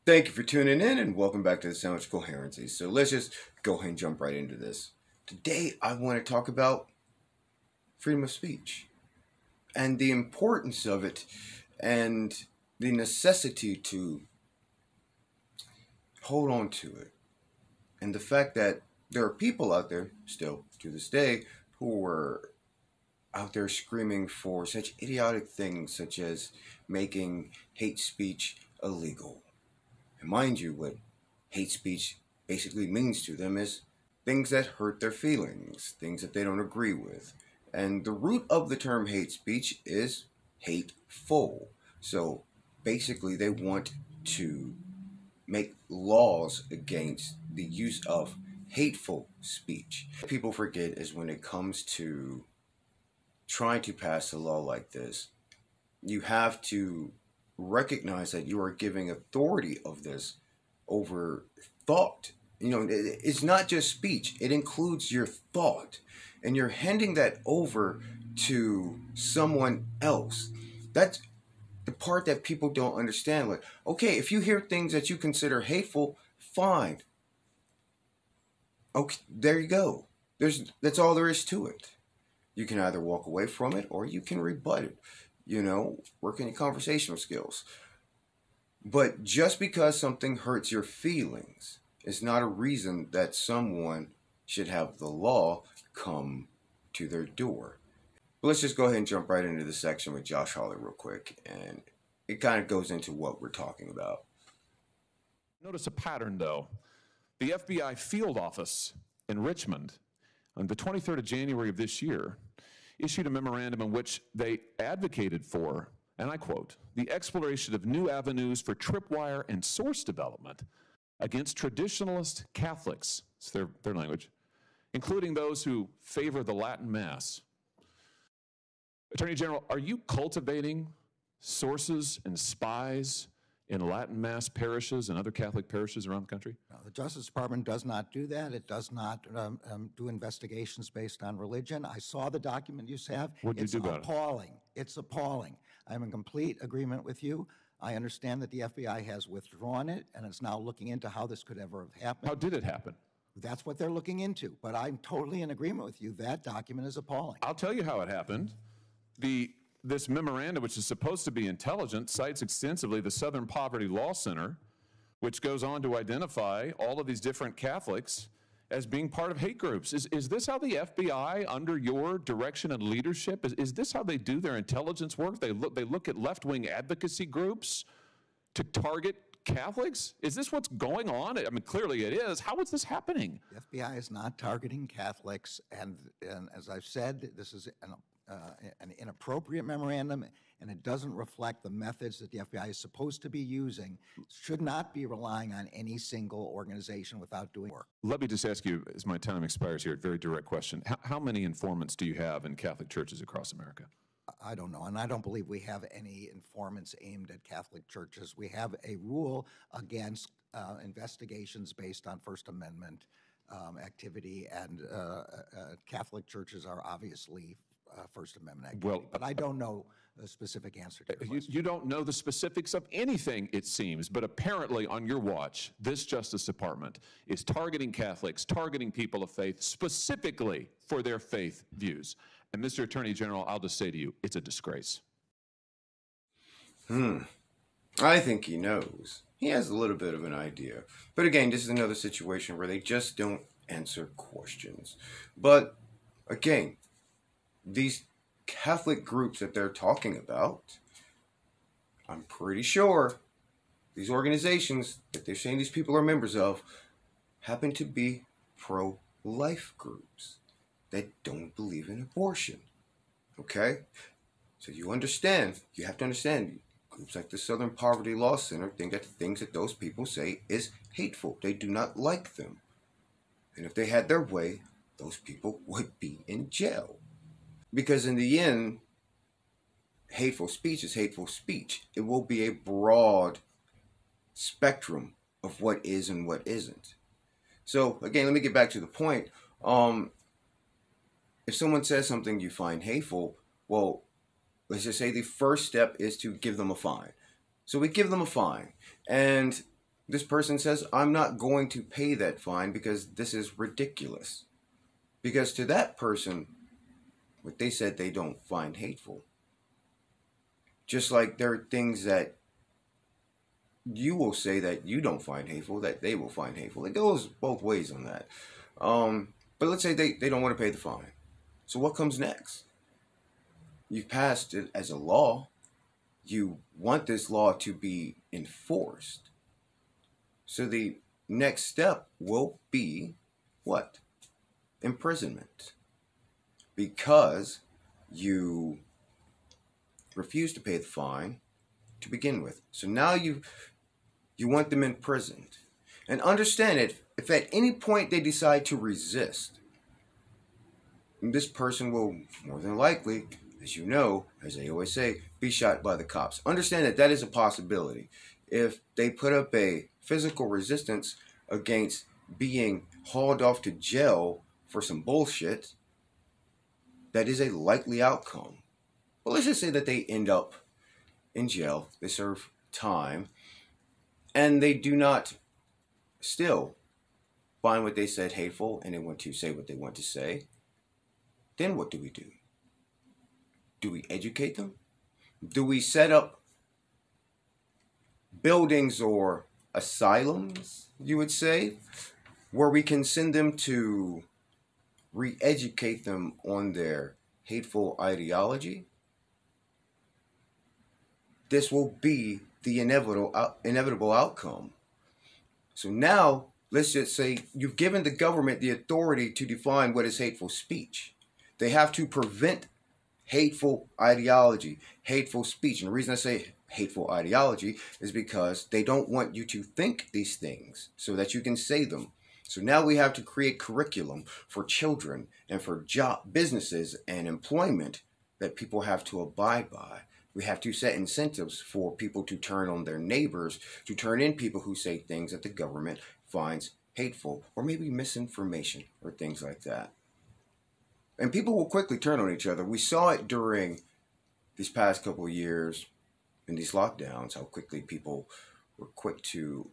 Thank you for tuning in and welcome back to the Sandwich Coherency. So let's just go ahead and jump right into this. Today I want to talk about freedom of speech and the importance of it and the necessity to hold on to it. And the fact that there are people out there still to this day who are out there screaming for such idiotic things such as making hate speech illegal. And mind you, what hate speech basically means to them is things that hurt their feelings, things that they don't agree with. And the root of the term hate speech is hateful. So basically, they want to make laws against the use of hateful speech. What people forget is when it comes to trying to pass a law like this, you have to recognize that you are giving authority of this over thought. You know, it's not just speech, it includes your thought, and you're handing that over to someone else. That's the part that people don't understand. Like, okay, if you hear things that you consider hateful, fine. Okay, there you go. That's all there is to it. You can either walk away from it or you can rebut it. You know, work on your conversational skills. But just because something hurts your feelings is not a reason that someone should have the law come to their door. But let's just go ahead and jump right into the section with Josh Hawley real quick. And it kind of goes into what we're talking about. Notice a pattern, though. The FBI field office in Richmond on the 23rd of January of this year issued a memorandum in which they advocated for, and I quote, the exploration of new avenues for tripwire and source development against traditionalist Catholics, it's their language, including those who favor the Latin Mass. Attorney General, are you cultivating sources and spies in Latin Mass parishes and other Catholic parishes around the country? No, the Justice Department does not do that. It does not do investigations based on religion. I saw the document you have. What did you do about it? It's appalling. It's appalling. I'm in complete agreement with you. I understand that the FBI has withdrawn it, and it's now looking into how this could ever have happened. How did it happen? That's what they're looking into. But I'm totally in agreement with you. That document is appalling. I'll tell you how it happened. This memorandum, which is supposed to be intelligent, cites extensively the Southern Poverty Law Center, which goes on to identify all of these different Catholics as being part of hate groups. Is this how the FBI, under your direction and leadership, is this how they do their intelligence work? They look at left-wing advocacy groups to target Catholics? Is this what's going on? I mean, clearly it is. How is this happening? The FBI is not targeting Catholics, and as I've said, this is an inappropriate memorandum, and it doesn't reflect the methods that the FBI is supposed to be using. Should not be relying on any single organization without doing work. Let me just ask you, as my time expires here, a very direct question. How many informants do you have in Catholic churches across America? I don't know, and I don't believe we have any informants aimed at Catholic churches. We have a rule against investigations based on First Amendment activity, and Catholic churches are obviously First Amendment activity. Well, but I don't know a specific answer to your question. You don't know the specifics of anything, it seems, but apparently on your watch, this Justice Department is targeting Catholics, targeting people of faith, specifically for their faith views. And Mr. Attorney General, I'll just say to you, it's a disgrace. I think he knows. He has a little bit of an idea. But again, this is another situation where they just don't answer questions. But again, these Catholic groups that they're talking about, I'm pretty sure these organizations that they're saying these people are members of happen to be pro-life groups that don't believe in abortion. Okay? So you have to understand, groups like the Southern Poverty Law Center think that the things that those people say is hateful. They do not like them. And if they had their way, those people would be in jail. Because in the end, hateful speech is hateful speech. It will be a broad spectrum of what is and what isn't. So again, let me get back to the point. If someone says something you find hateful, well, let's just say the first step is to give them a fine. So we give them a fine. And This person says, I'm not going to pay that fine because this is ridiculous. Because to that person, what they said they don't find hateful. Just like there are things that you will say that you don't find hateful, that they will find hateful. It goes both ways on that. But let's say they don't want to pay the fine. So what comes next? You've passed it as a law. You want this law to be enforced. So the next step will be what? Imprisonment. Because you refuse to pay the fine to begin with. So now you want them imprisoned. And understand it, if at any point they decide to resist, this person will more than likely, as you know, as they always say, be shot by the cops. Understand that that is a possibility. If they put up a physical resistance against being hauled off to jail for some bullshit, that is a likely outcome. But let's just say that they end up in jail, they serve time, and they do not still find what they said hateful and they want to say what they want to say. Then what do we do? Do we educate them? Do we set up buildings or asylums, you would say, where we can send them to re-educate them on their hateful ideology? This will be the inevitable outcome. So now, let's just say you've given the government the authority to define what is hateful speech. They have to prevent hateful ideology, hateful speech. And the reason I say hateful ideology is because they don't want you to think these things so that you can say them. So now we have to create curriculum for children and for businesses and employment that people have to abide by. We have to set incentives for people to turn on their neighbors, to turn in people who say things that the government finds hateful or maybe misinformation or things like that. And people will quickly turn on each other. We saw it during these past couple of years in these lockdowns, how quickly people were quick to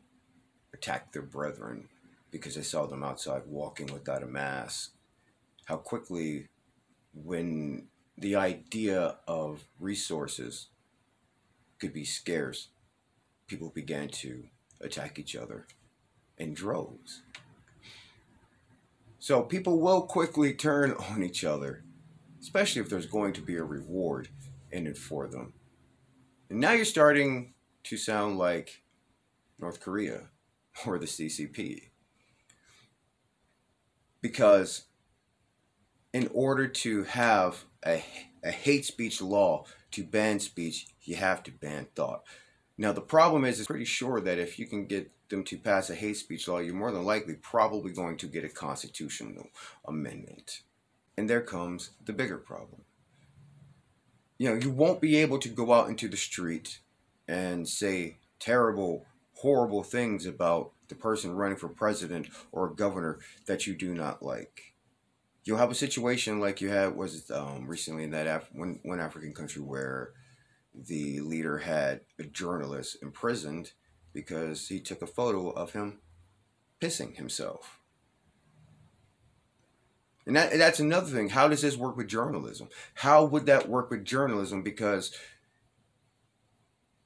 attack their brethren because they saw them outside walking without a mask. How quickly, when the idea of resources could be scarce, people began to attack each other in droves. So people will quickly turn on each other, especially if there's going to be a reward in it for them. And now you're starting to sound like North Korea or the CCP. Because in order to have a hate speech law to ban speech, you have to ban thought. Now, the problem is, it's pretty sure that if you can get them to pass a hate speech law, you're more than likely probably going to get a constitutional amendment. And there comes the bigger problem. You know, you won't be able to go out into the street and say terrible, horrible things about the person running for president or governor that you do not like. You'll have a situation like you had recently in that one African country where the leader had a journalist imprisoned because he took a photo of him pissing himself. And that's another thing. How does this work with journalism? How would that work with journalism? Because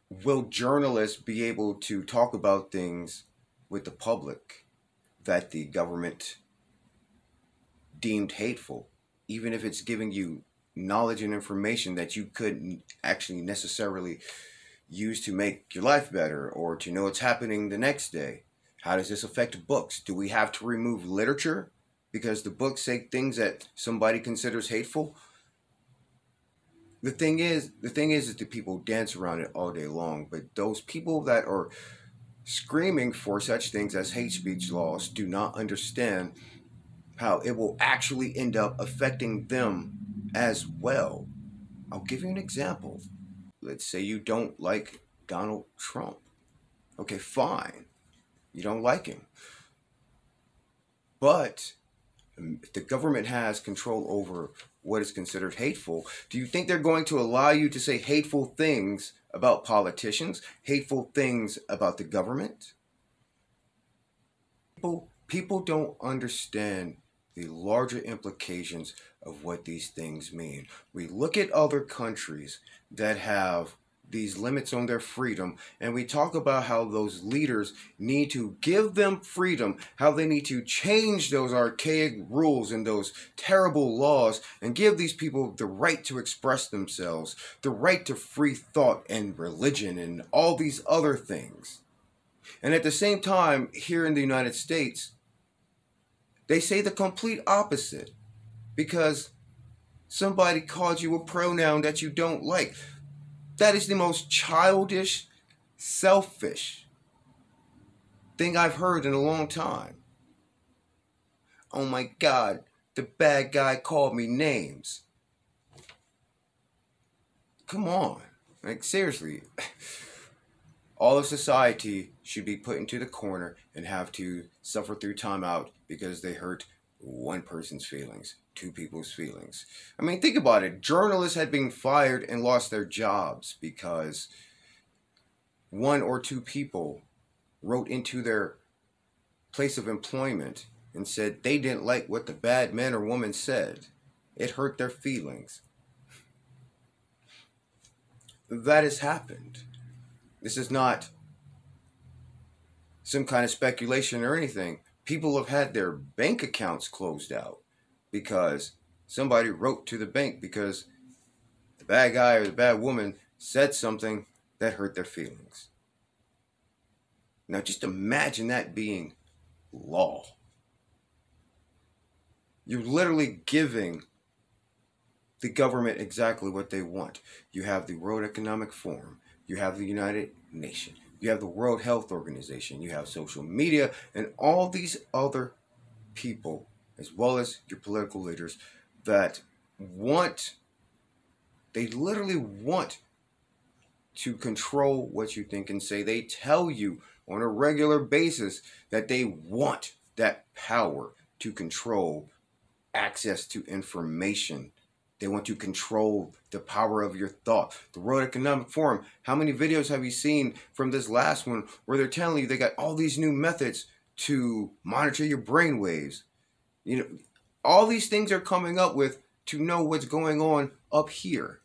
will journalists be able to talk about things with the public that the government deemed hateful, even if it's giving you knowledge and information that you couldn't actually necessarily use to make your life better or to know what's happening the next day? How does this affect books? Do we have to remove literature because the books say things that somebody considers hateful? The thing is that the people dance around it all day long, but those people that are screaming for such things as hate speech laws do not understand how it will actually end up affecting them as well. I'll give you an example. Let's say you don't like Donald Trump. Okay, fine. You don't like him. But if the government has control over what is considered hateful, do you think they're going to allow you to say hateful things about politicians, hateful things about the government? People don't understand the larger implications of what these things mean. We look at other countries that have these limits on their freedom, and we talk about how those leaders need to give them freedom, how they need to change those archaic rules and those terrible laws and give these people the right to express themselves, the right to free thought and religion and all these other things. And at the same time, here in the United States, they say the complete opposite because somebody called you a pronoun that you don't like. That is the most childish, selfish thing I've heard in a long time. Oh my God, the bad guy called me names. Come on, like seriously. All of society should be put into the corner and have to suffer through timeout because they hurt one person's feelings, two people's feelings. I mean, think about it. Journalists had been fired and lost their jobs because one or two people wrote into their place of employment and said they didn't like what the bad man or woman said. It hurt their feelings. That has happened. This is not some kind of speculation or anything. People have had their bank accounts closed out because somebody wrote to the bank because the bad guy or the bad woman said something that hurt their feelings. Now just imagine that being law. You're literally giving the government exactly what they want. You have the World Economic Forum. You have the United Nations. You have the World Health Organization. You have social media and all these other people, as well as your political leaders, that they literally want to control what you think and say. They tell you on a regular basis that they want that power to control access to information. They want to control the power of your thought. The World Economic Forum, how many videos have you seen from this last one where they're telling you they got all these new methods to monitor your brain waves? You know, all these things are coming up with to know what's going on up here.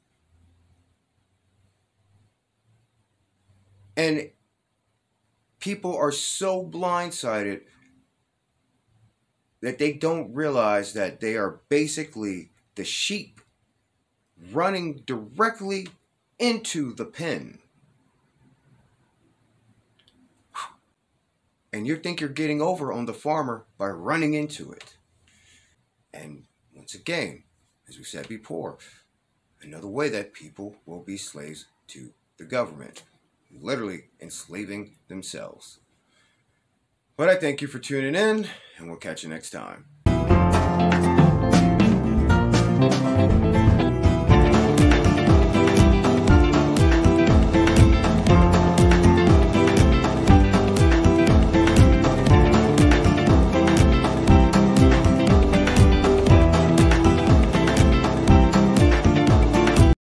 And people are so blindsided that they don't realize that they are basically the sheep running directly into the pen. And you think you're getting over on the farmer by running into it. And once again, as we said before, another way that people will be slaves to the government, literally enslaving themselves. But I thank you for tuning in, and we'll catch you next time.